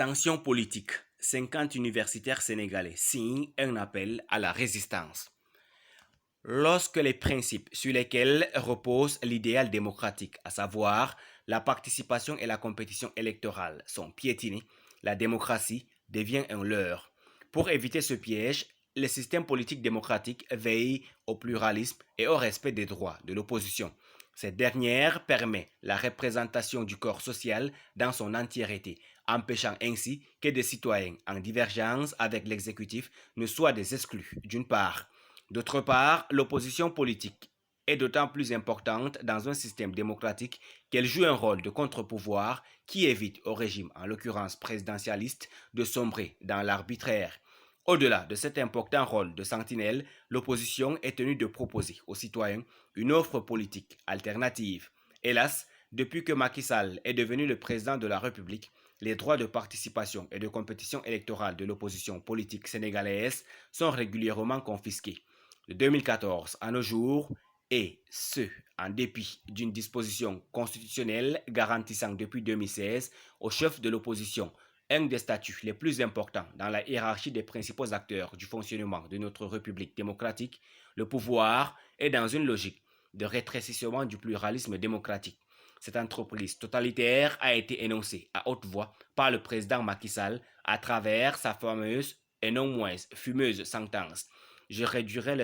Tension politique. 50 universitaires sénégalais signent un appel à la résistance. Lorsque les principes sur lesquels repose l'idéal démocratique, à savoir la participation et la compétition électorale, sont piétinés, la démocratie devient un leurre. Pour éviter ce piège, le système politique démocratique veille au pluralisme et au respect des droits de l'opposition. Cette dernière permet la représentation du corps social dans son entièreté, empêchant ainsi que des citoyens en divergence avec l'exécutif ne soient des exclus, d'une part. D'autre part, l'opposition politique est d'autant plus importante dans un système démocratique qu'elle joue un rôle de contre-pouvoir qui évite au régime, en l'occurrence présidentialiste, de sombrer dans l'arbitraire. Au-delà de cet important rôle de sentinelle, l'opposition est tenue de proposer aux citoyens une offre politique alternative. Hélas, depuis que Macky Sall est devenu le président de la République, les droits de participation et de compétition électorale de l'opposition politique sénégalaise sont régulièrement confisqués. De 2014 à nos jours, et ce, en dépit d'une disposition constitutionnelle garantissant depuis 2016 aux chefs de l'opposition un des statuts les plus importants dans la hiérarchie des principaux acteurs du fonctionnement de notre République démocratique, le pouvoir est dans une logique de rétrécissement du pluralisme démocratique. Cette entreprise totalitaire a été énoncée à haute voix par le président Macky Sall à travers sa fameuse et non moins fumeuse sentence. Je réduirai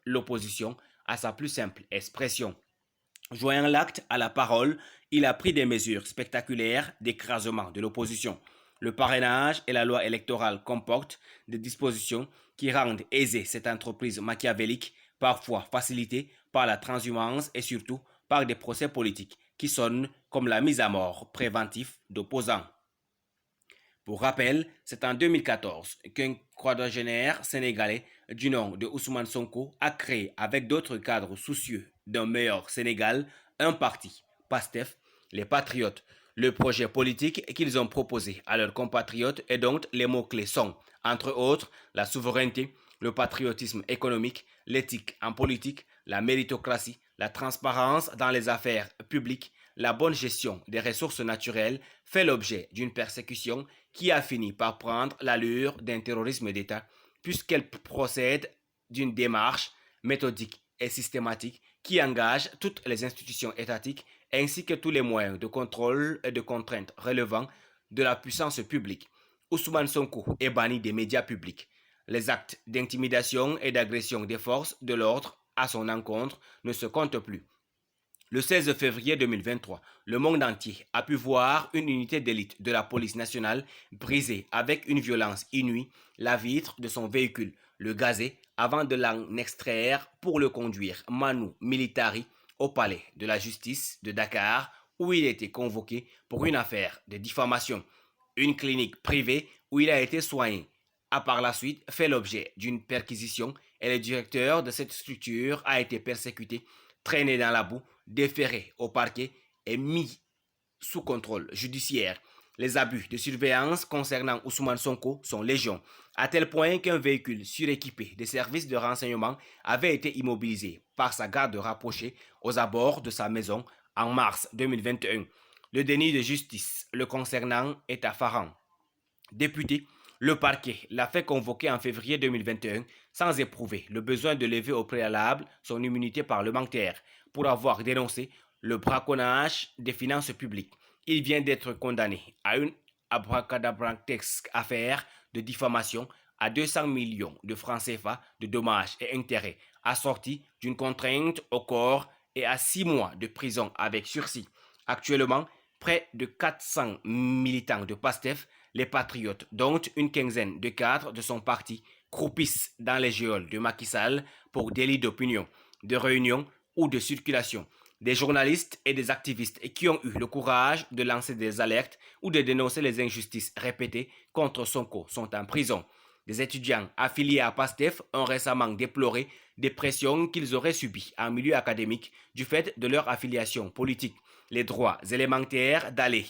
l'opposition à sa plus simple expression. Joignant l'acte à la parole, il a pris des mesures spectaculaires d'écrasement de l'opposition. Le parrainage et la loi électorale comportent des dispositions qui rendent aisée cette entreprise machiavélique, parfois facilitée par la transhumance et surtout par des procès politiques qui sonnent comme la mise à mort préventive d'opposants. Pour rappel, c'est en 2014 qu'un quadragénaire sénégalais du nom de Ousmane Sonko a créé avec d'autres cadres soucieux d'un meilleur Sénégal un parti, PASTEF, les Patriotes. Le projet politique qu'ils ont proposé à leurs compatriotes et dont les mots-clés sont, entre autres, la souveraineté, le patriotisme économique, l'éthique en politique, la méritocratie, la transparence dans les affaires publiques, la bonne gestion des ressources naturelles, fait l'objet d'une persécution qui a fini par prendre l'allure d'un terrorisme d'État, puisqu'elle procède d'une démarche méthodique et systématique qui engage toutes les institutions étatiques ainsi que tous les moyens de contrôle et de contrainte relevant de la puissance publique. Ousmane Sonko est banni des médias publics. Les actes d'intimidation et d'agression des forces de l'ordre à son encontre ne se comptent plus. Le 16 février 2023, le monde entier a pu voir une unité d'élite de la police nationale briser avec une violence inouïe la vitre de son véhicule, le gazer avant de l'en extraire pour le conduire manu militari au palais de la justice de Dakar où il était convoqué pour une affaire de diffamation. Une clinique privée où il a été soigné a par la suite fait l'objet d'une perquisition et le directeur de cette structure a été persécuté, traîné dans la boue, déféré au parquet et mis sous contrôle judiciaire. Les abus de surveillance concernant Ousmane Sonko sont légion, à tel point qu'un véhicule suréquipé des services de renseignement avait été immobilisé par sa garde rapprochée aux abords de sa maison en mars 2021. Le déni de justice le concernant est affarant. Député, le parquet l'a fait convoquer en février 2021 sans éprouver le besoin de lever au préalable son immunité parlementaire pour avoir dénoncé le braconnage des finances publiques. Il vient d'être condamné à une abracadabrantesque affaire de diffamation à 200 millions de francs CFA de dommages et intérêts, assorti d'une contrainte au corps et à 6 mois de prison avec sursis. Actuellement, près de 400 militants de PASTEF, les Patriotes, dont une quinzaine de cadres de son parti, croupissent dans les geôles de Macky Sall pour délit d'opinion, de réunion ou de circulation. Des journalistes et des activistes qui ont eu le courage de lancer des alertes ou de dénoncer les injustices répétées contre Sonko sont en prison. Des étudiants affiliés à PASTEF ont récemment déploré des pressions qu'ils auraient subies en milieu académique du fait de leur affiliation politique. Les droits élémentaires d'aller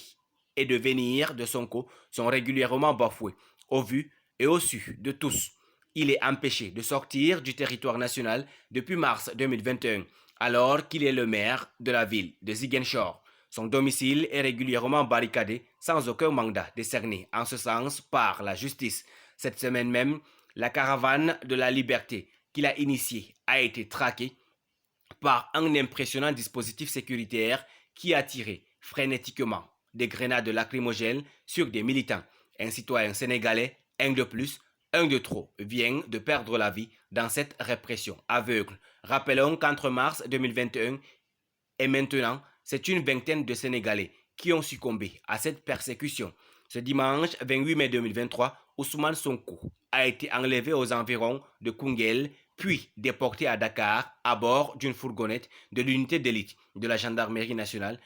et de venir de Sonko sont régulièrement bafoués, au vu et au su de tous. Il est empêché de sortir du territoire national depuis mars 2021, alors qu'il est le maire de la ville de Ziguinchor. Son domicile est régulièrement barricadé sans aucun mandat décerné en ce sens par la justice. Cette semaine même, la caravane de la liberté qu'il a initiée a été traquée par un impressionnant dispositif sécuritaire qui a tiré frénétiquement des grenades lacrymogènes sur des militants. Un citoyen sénégalais, un de plus, un de trop, vient de perdre la vie dans cette répression aveugle. Rappelons qu'entre mars 2021 et maintenant, c'est une vingtaine de Sénégalais qui ont succombé à cette persécution. Ce dimanche 28 mai 2023, Ousmane Sonko a été enlevé aux environs de Koungheul, puis déporté à Dakar à bord d'une fourgonnette de l'unité d'élite de la gendarmerie nationale,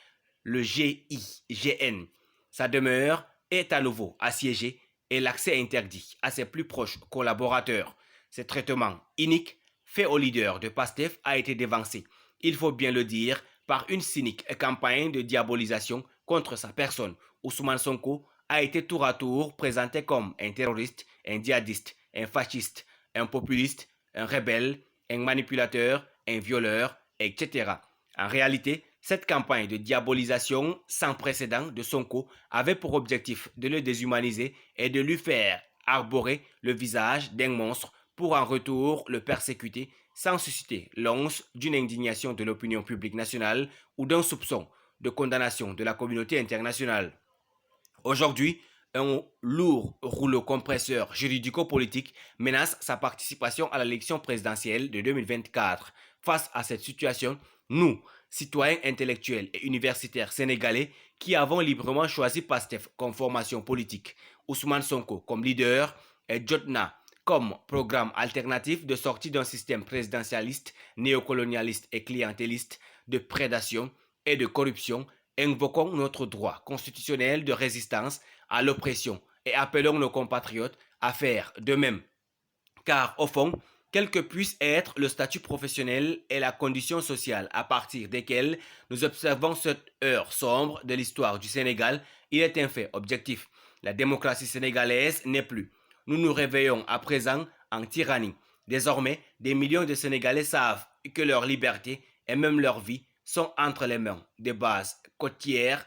le GIGN. Sa demeure est à nouveau assiégée et l'accès interdit à ses plus proches collaborateurs. Ce traitement inique fait au leader de PASTEF a été dévancé, il faut bien le dire, par une cynique campagne de diabolisation contre sa personne. Ousmane Sonko a été tour à tour présenté comme un terroriste, un djihadiste, un fasciste, un populiste, un rebelle, un manipulateur, un violeur, etc. En réalité, cette campagne de diabolisation sans précédent de Sonko avait pour objectif de le déshumaniser et de lui faire arborer le visage d'un monstre pour en retour le persécuter sans susciter l'once d'une indignation de l'opinion publique nationale ou d'un soupçon de condamnation de la communauté internationale. Aujourd'hui, un lourd rouleau compresseur juridico-politique menace sa participation à l'élection présidentielle de 2024. Face à cette situation, nous, citoyens intellectuels et universitaires sénégalais qui avons librement choisi PASTEF comme formation politique, Ousmane Sonko comme leader et Jotna comme programme alternatif de sortie d'un système présidentialiste, néocolonialiste et clientéliste de prédation et de corruption, invoquons notre droit constitutionnel de résistance à l'oppression et appelons nos compatriotes à faire de même. Car au fond, quel que puisse être le statut professionnel et la condition sociale à partir desquelles nous observons cette heure sombre de l'histoire du Sénégal, il est un fait objectif. La démocratie sénégalaise n'est plus. Nous nous réveillons à présent en tyrannie. Désormais, des millions de Sénégalais savent que leur liberté et même leur vie sont entre les mains des bases côtières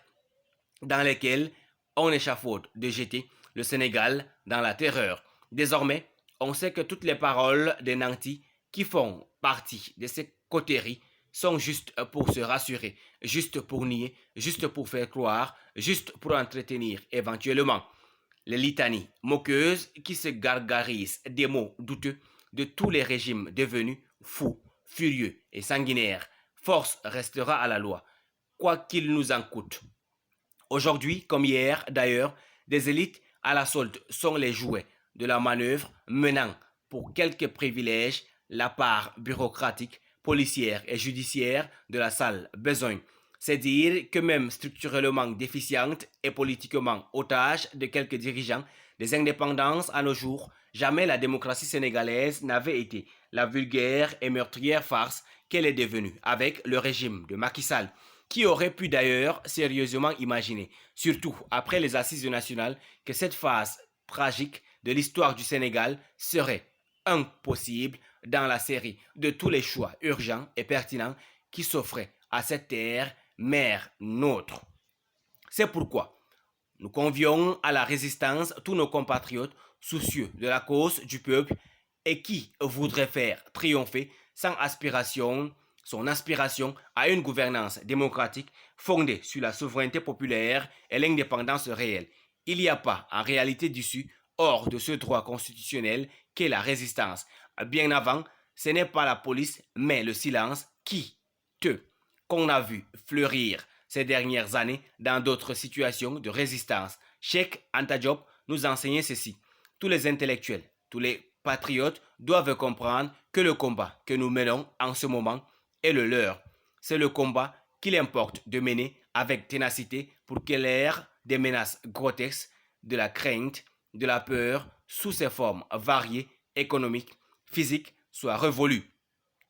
dans lesquelles on échafaude de jeter le Sénégal dans la terreur. Désormais, on sait que toutes les paroles des nantis qui font partie de ces coteries sont juste pour se rassurer, juste pour nier, juste pour faire croire, juste pour entretenir éventuellement. Les litanies moqueuses qui se gargarisent des mots douteux de tous les régimes devenus fous, furieux et sanguinaires. Force restera à la loi, quoi qu'il nous en coûte. Aujourd'hui, comme hier d'ailleurs, des élites à la solde sont les jouets de la manœuvre menant pour quelques privilèges la part bureaucratique, policière et judiciaire de la sale besogne. C'est dire que même structurellement déficiente et politiquement otage de quelques dirigeants des indépendances à nos jours, jamais la démocratie sénégalaise n'avait été la vulgaire et meurtrière farce qu'elle est devenue avec le régime de Macky Sall. Qui aurait pu d'ailleurs sérieusement imaginer, surtout après les assises nationales, que cette phase tragique de l'histoire du Sénégal serait impossible dans la série de tous les choix urgents et pertinents qui s'offraient à cette terre, mère nôtre. C'est pourquoi nous convions à la résistance tous nos compatriotes soucieux de la cause du peuple et qui voudraient faire triompher sans aspiration son aspiration à une gouvernance démocratique fondée sur la souveraineté populaire et l'indépendance réelle. Il n'y a pas en réalité d'issue hors de ce droit constitutionnel qu'est la résistance. Bien avant, ce n'est pas la police, mais le silence qu'on a vu fleurir ces dernières années dans d'autres situations de résistance. Cheikh Anta Diop nous enseignait ceci. Tous les intellectuels, tous les patriotes doivent comprendre que le combat que nous menons en ce moment est le leur. C'est le combat qu'il importe de mener avec ténacité pour que l'ère des menaces grotesques, de la crainte, de la peur, sous ses formes variées, économiques, physiques, soit révolue.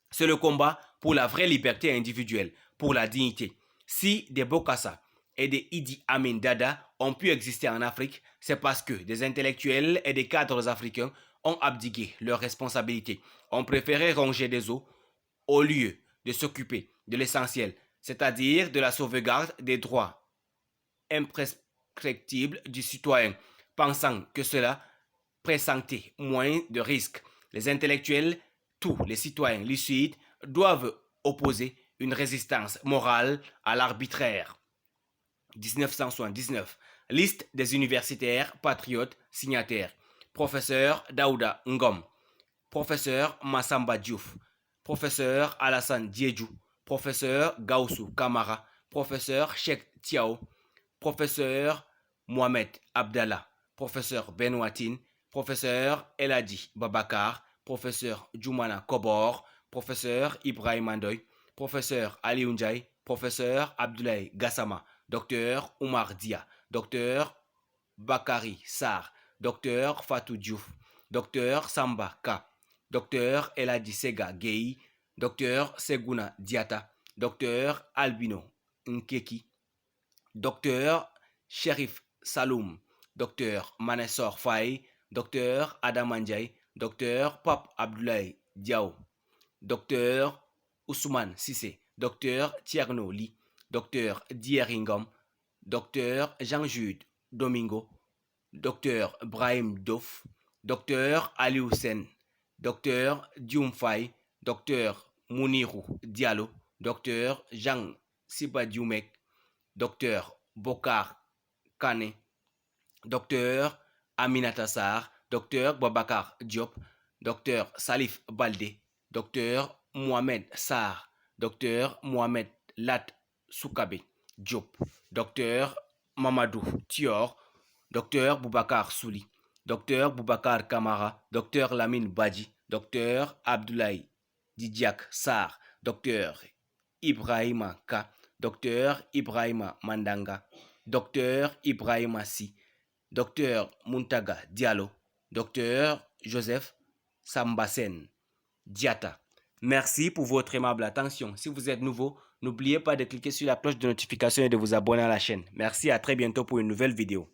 C'est le combat pour la vraie liberté individuelle, pour la dignité. Si des Bokassa et des Idi Amin Dada ont pu exister en Afrique, c'est parce que des intellectuels et des cadres africains ont abdiqué leurs responsabilités, ont préféré ronger des os au lieu de s'occuper de l'essentiel, c'est-à-dire de la sauvegarde des droits imprescriptibles du citoyen, pensant que cela présentait moins de risques. Les intellectuels, tous les citoyens lucides, doivent opposer une résistance morale à l'arbitraire. 1979. Liste des universitaires patriotes signataires. Professeur Daouda Ngom. Professeur Massamba Diouf. Professeur Alassane Diédhiou. Professeur Gaussou Kamara. Professeur Cheikh Tiao. Professeur Mohamed Abdallah. Professeur Benouatine. Professeur Eladi Babakar. Professeur Djoumana Kobor. Professeur Ibrahim Andoy. Professeur Ali Ndiaye. Professeur Abdoulaye Gassama. Docteur Oumar Dia. Docteur Bakari Sarr. Docteur Fatou Diouf. Docteur Samba Ka. Docteur Eladi Sega Gueye. Docteur Seguna Diata. Docteur Albino Nkeki. Docteur Sherif Saloum. Docteur Manessor Faye. Docteur Adam Ndiaye. Docteur Pape Abdoulaye Diao. Docteur Ousmane Sissé. Docteur Tierno Li. Docteur Dieringom. Docteur Jean-Jude Domingo. Docteur Brahim Dof. Docteur Ali Hussein. Docteur Dioum Faye. Docteur Mounirou Diallo. Docteur Jean Sibadioumec. Docteur Bokar Kane. Docteur Aminata Sarr. Docteur Babakar Diop. Docteur Salif Baldé. Docteur Mohamed Sarr. Docteur Mohamed Lat Soukabe Diop. Docteur Mamadou Thior. Docteur Boubacar Souli. Docteur Boubacar Kamara. Docteur Lamine Badji. Docteur Abdoulaye Didiak Sarr. Docteur Ibrahima Ka. Docteur Ibrahima Mandanga. Docteur Ibrahima Si. Docteur Muntaga Diallo. Docteur Joseph Sambasen Diata. Merci pour votre aimable attention. Si vous êtes nouveau, n'oubliez pas de cliquer sur la cloche de notification et de vous abonner à la chaîne. Merci, à très bientôt pour une nouvelle vidéo.